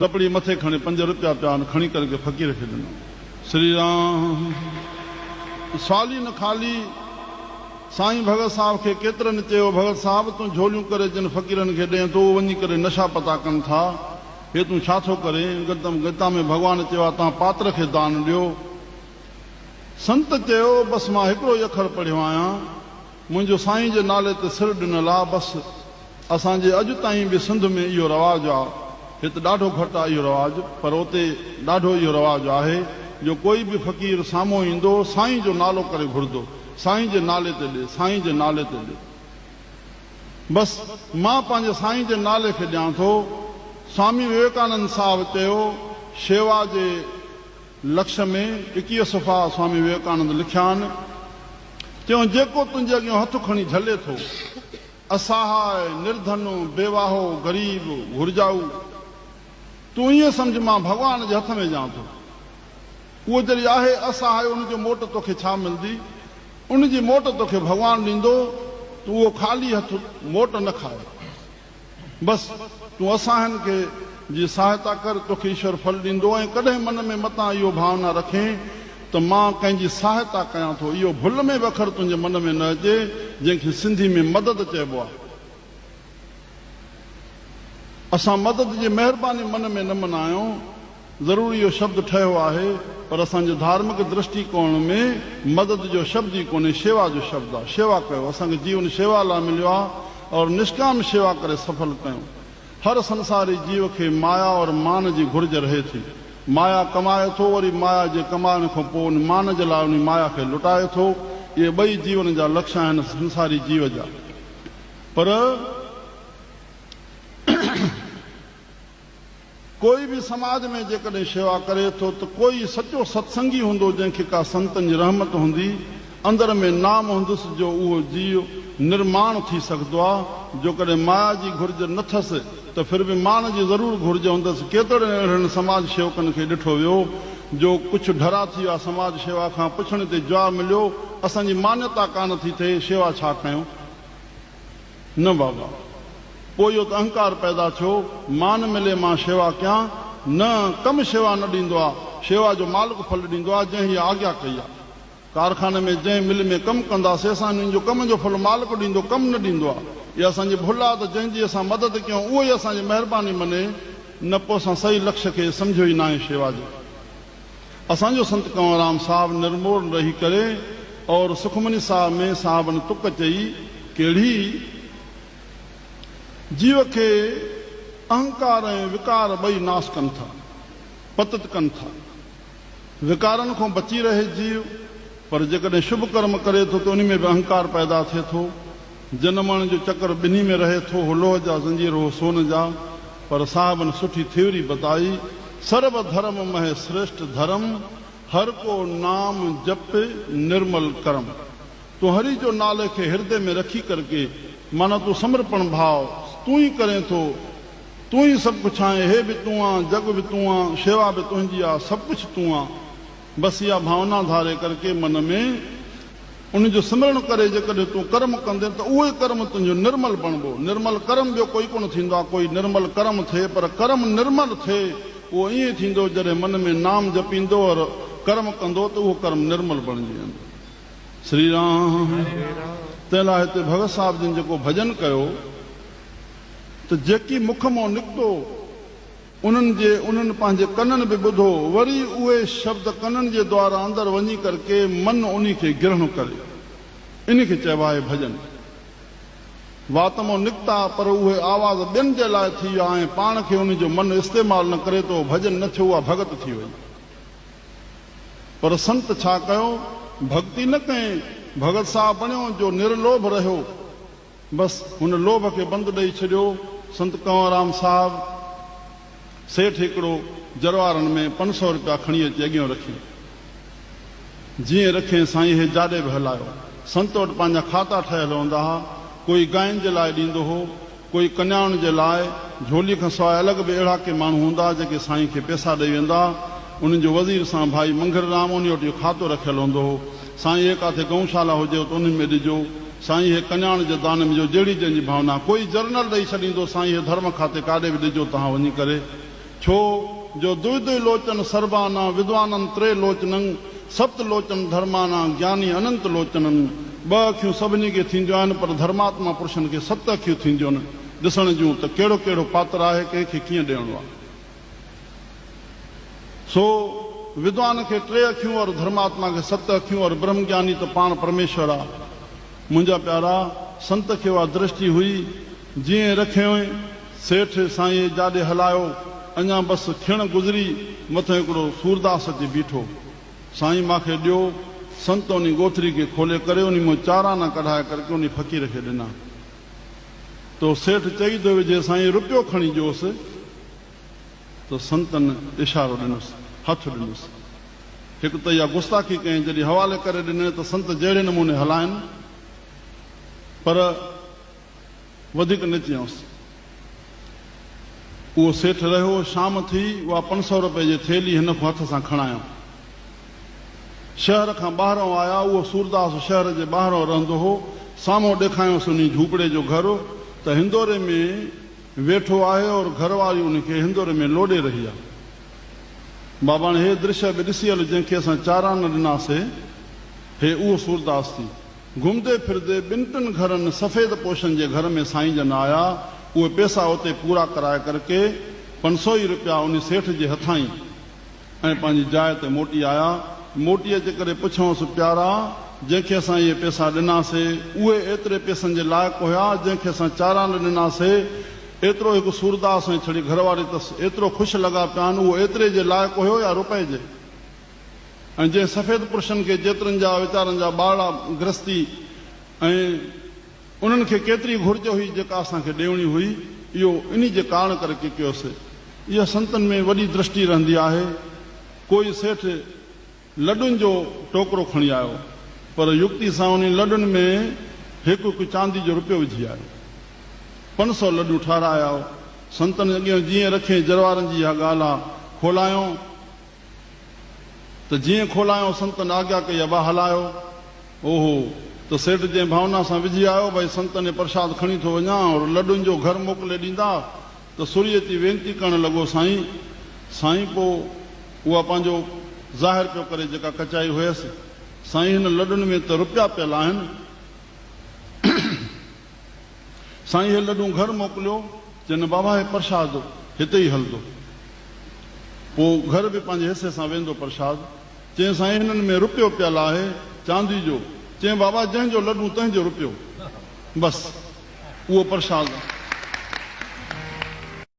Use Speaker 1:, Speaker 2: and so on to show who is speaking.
Speaker 1: लपड़ी मथे खणे 5 रुपया पिया खणी करके फ़कीर खे ॾिनो। श्री राम साली न खाली साईं भगत साहब खे केतिरनि चयो, भगत साहब तूं झोलियूं करे जिन फ़कीरनि खे ॾे तो वञी करे नशा पता कनि था, हे तूं छा थो करे? गीता में भॻवान चयो आहे तव्हां पात्र खे दान ॾियो। संत चयो बसि मां हिकिड़ो ई अखर पढ़ियो आहियां, मुंहिंजो साईं जे नाले ते सिर ॾिनल आहे। बसि असांजे अॼु ताईं बि सिंध में इहो रवाजु आहे, हिते ॾाढो घटि आहे इहो रवाजु, पर उते ॾाढो इहो रवाजु आहे जो कोई बि फ़क़ीर साम्हूं ईंदो साईं जो नालो करे घुरंदो, साईं जे नाले ते ॾे, साईं जे नाले ते ॾे। बसि मां पंहिंजे साईं जे नाले खे ॾियां थो। स्वामी विवेकानंद साहब चयो शेवा जे लक्ष्य में 21 सुफ़ा स्वामी विवेकानंद लिखिया आहिनि। चयो जेको तुंहिंजे अॻियां हथु खणी झले थो, असहाय, निर्धन, बेवाहो, ग़रीब, घुरजाऊ, तूं ईअं सम्झ मां भॻवान जे हथ में ॾियां थो। उहो जॾहिं आहे असहाय, उनजो मोट तोखे छा मिलंदी? उनजी मोट तोखे भॻवानु ॾींदो। तूं उहो ख़ाली हथु मोट न खाए, बसि तूं असांजनि खे जी सहायता कर, तोखे ईश्वर फल ॾींदो। ऐं कॾहिं मन में मतां इहो भावना रखें त मां कंहिंजी सहायता कयां थो, इहो भुल में बि अखर तुंहिंजे मन में न अचे, जंहिंखे सिंधी में मदद चइबो आहे। असां मदद जी महिरबानी मन में न मनायूं, ज़रूरी इहो शब्द ठहियो आहे, पर असांजे धार्मिक दृष्टिकोण में मदद जो शब्द ई कोन्हे, शेवा जो शब्द आहे। शेवा कयो, असांखे जीवन शेवा लाइ मिलियो आहे और निष्काम शेवा करे सफल कयूं। हर संसारी जीव खे माया और मान जी घुर्ज रहे थी। माया कमाए थो, वरी माया जे कमाइण खां पोइ मान जे लाइ उन माया खे लुटाए थो। इहे ॿई जीवन जा लक्ष्य आहिनि संसारी जीव जा। पर कोई बि समाज में जेकॾहिं शेवा करे थो त कोई सचो सत्संगी हूंदो, जंहिंखे का संतनि जी रहमत हूंदी, अंदर में नाम हूंदुसि, जो उहो जीव निर्माण थी सघंदो आहे। जो कॾहिं माया जी घुर्ज न अथसि त फिर बि मान जी ज़रूरु घुर्ज हूंदसि। केतिरनि अहिड़नि समाज शेवकनि खे ॾिठो वियो जो कुझु ढरा थी विया समाज शेवा खां, पुछण ते जवाबु मिलियो असांजी मान्यता कान थी थिए, शेवा छा कयूं? न बाबा, पोइ इहो त अहंकार पैदा थियो, मान मिले मां शेवा कयां। न, कम शेवा न ॾींदो आहे, शेवा जो मालिक फल ॾींदो आहे जंहिं हीअ आज्ञा कई आहे। कारखाने में जंहिं मिल में कमु कंदासीं असां हिननि जो कम जो फल मालिक ॾींदो, कमु न ॾींदो आहे। इहा असांजी भुल आहे त जंहिंजी असां मदद कयूं उहो ई असांजी महिरबानी मने, न पोइ असां सही लक्ष्य खे सम्झो ई न आहे शेवा जो। असांजो संत कंवरराम साहब निर्मोल रही करे और सुखमनी साहब में साहबनि तुक चई, कहिड़ी जीव खे अहंकार ऐं विकार ॿई नाश कनि था, पतित कनि था। विकारनि खां बची रहे जीव, पर जेकॾहिं शुभ कर्म करे थो त उन में बि अहंकार पैदा थिए थो। जनमण जो चक्र ॿिन्ही में रहे थो, हो लोह जा ज़ंजीर, हो सोन जा। पर साहबनि सुठी थ्योरी बताई, सर्व धर्म मह श्रेष्ठ धर्म, हर को नाम जप निर्मल कर्म। तूं हरि जो नाले खे हृदय में रखी करके, माना तूं समर्पण भाव तूं ही करें थो, तूं ही सभु कुझु आहे, हे बि तूं आहे, जग बि तूं आहे, शेवा बि तुंहिंजी आहे, सभु कुझु तूं आहे। बसि इहा भावना धारे करके मन में उनजो सिमरण करे जेकॾहिं तूं कर्म कंदे त उहो ई कर्म तुंहिंजो निर्मल बणिबो। निर्मल कर्म ॿियो कोई कोन थींदो आहे, कोई निर्मल कर्म थिए, पर कर्म निर्मल थिए उहो ईअं थींदो जॾहिं मन में नाम जपींदो और कर्म कंदो त उहो कर्म निर्मल बणिजी वेंदो। श्री राम। तंहिं लाइ हिते भगत साहिब जिन जेको भॼन कयो त जेकी मुख मां निकितो उन्हनि पंहिंजे कननि बि ॿुधो, वरी उहे शब्द कननि जे द्वारा अंदर वञी करके मन उन खे ग्रहण करे, इन खे चइबो आहे भॼन। वात मां निकिता पर उहे आवाज़ ॿियनि जे लाइ थी विया ऐं पाण खे उनजो मन इस्तेमालु न करे तो भॼन न थियो, उहा भगत थी वई। पर संत छा कयो? भक्ति न कयईं, भगत साहब बणियो जो निर्लोभ रहियो, बसि हुन लोभ खे बंदि ॾेई छॾियो। संत कंवरराम साहब सेठ हिकिड़ो जरवारनि में 500 रुपया खणी अची अॻियां रखी, जीअं रखे साईं हे जाॾे बि हलायो। संत वटि पंहिंजा खाता ठहियल हूंदा हुआ, कोई गांयुनि जे लाइ ॾींदो हो, कोई कन्याउनि जे लाइ। झोली खां सवाइ अलॻि बि अहिड़ा के माण्हू हूंदा जेके साईं खे पैसा ॾेई वेंदा। उन्हनि जो वज़ीर सां भाई मंगर राम उन वटि इहो खातो रखियल हूंदो हो। साईं हे काथे गऊशाला हुजे त उन्हनि में ॾिजो, साईं हे कन्याण जे दान में जो, जहिड़ी जंहिंजी भावना। कोई जर्नल ॾेई छॾींदो, साईं हे धर्म खाते काॾे बि ॾिजो तव्हां वञी करे। छो जो दुई लोचन सर्वाना विद्वानन त्रे लोचनन सप्त लोचन धर्माना ज्ञानी अनंत लोचनन। ब अखियूं सभिनी खे थींदियूं आहिनि पर धर्मात्मा पुरुषनि खे 7 अखियूं थींदियूं आहिनि ॾिसण जूं त कहिड़ो कहिड़ो पात्र आहे, कंहिंखे कीअं ॾियणो आहे। सो विद्वान खे 3 अखियूं और धर्मात्मा खे 7 अखियूं और ब्रह्म ज्ञानी त पाण परमेश्वर आहे। मुंहिंजा प्यारा संत खे उहा दृष्टि हुई, जीअं रखियो सेठ साईं जाॾे हलायो, अञा बसि खिण गुज़री मथां हिकिड़ो सूरदास अची बीठो, साईं मूंखे ॾियो। संत उन गोथरी खे खोले करे उन मां चाराना कढाए करके उन फ़क़ीर खे ॾिना। तो सेठ चई थो विझे साईं रुपयो खणी ॾियोसि, तो संतनि इशारो ॾिनोसि, हथ ॾिनोसि। हिकु त इहा गुस्ताखी कयईं, जॾहिं हवाले करे ॾिने त संत जहिड़े नमूने हलाइनि, पर वधीक न चयऊंसि। उहो सेठ रहियो, शाम थी, उहा 500 रुपए जी थैली हिन खां हथ सां खणायो। शहर खां ॿाहिरों आया, उहो सूरदास शहर जे ॿाहिरों रहंदो हो। साम्हूं ॾेखारियोसि उन झूपड़े जो घर, त हिंदोरे में वेठो आहे और घरवारी उनखे हिंदोरे में लोॾे रही आहे। बाबा ने हे दृश्य बि ॾिसी हल, जंहिंखे असां चारान ॾिनासीं, हे उहो सूरदास थी। घुमंदे फिरदे 2-3 घरनि सफ़ेद पोशनि जे घर में साईं जन आया। उहे पैसा उते पूरा कराए करके 500 ई रुपया उन सेठ जे हथां ई ऐं पंहिंजी जाइ ते मोटी आया। मोटी अची करे पुछऊंसि, प्यारा जंहिंखे असां इहे पैसा ॾिनासीं उहे एतिरे पैसनि जे लाइक़ु हुया जंहिंखे असां चारान ॾिनासीं? एतिरो हिकु सूरदास ऐं छड़ी घरवारी अथसि, एतिरो ख़ुशि लॻा पिया आहिनि, उहो एतिरे जे लाइक़ु हुयो या रुपए जे? ऐं जंहिं सफ़ेद पुरुषनि खे जेतिरनि जा वीचारनि जा ॿारड़ा गृहस्थी ऐं उन्हनि खे केतिरी घुर्ज हुई जेका असांखे ॾियणी हुई, इहो इन जे कारण करके कयोसीं। इहा संतनि में वॾी दृष्टि रहंदी आहे। कोई सेठ लॾुनि जो टोकरो खणी आयो, पर युक्ति सां उन लॾुनि में हिकु चांदी जो रुपयो विझी आयो। 500 लॾूं ठाराया। संतनि अॻियां जीअं रखे जरवारनि जी इहा ॻाल्हि आहे। खोलायो त जीअं खोलायो संतनि आज्ञा कई, अबा हलायो। ओहो, त सेठ जंहिं भावना सां विझी आयो, भई संतनि प्रसाद खणी थो वञा और लॾुनि जो घर मोकिले ॾींदा, त सुरी अची वेनती करणु लॻो, साईं साईं। पोइ उहा पंहिंजो ज़ाहिर पियो करे जेका कचाई हुयसि, साईं हिन लॾुनि में त रुपया पियल आहिनि, साईं हे लॾूं घर मोकिलियो। चवनि बाबा हे प्रसाद हिते ई हलंदो। पोइ घर बि पंहिंजे हिसे सां वेंदो प्रसाद। चई साईं हिननि में रुपयो पियल आहे चांदी जो। चई बाबा जंहिंजो लॾूं तंहिंजो रुपयो, बसि उहो प्रसाद।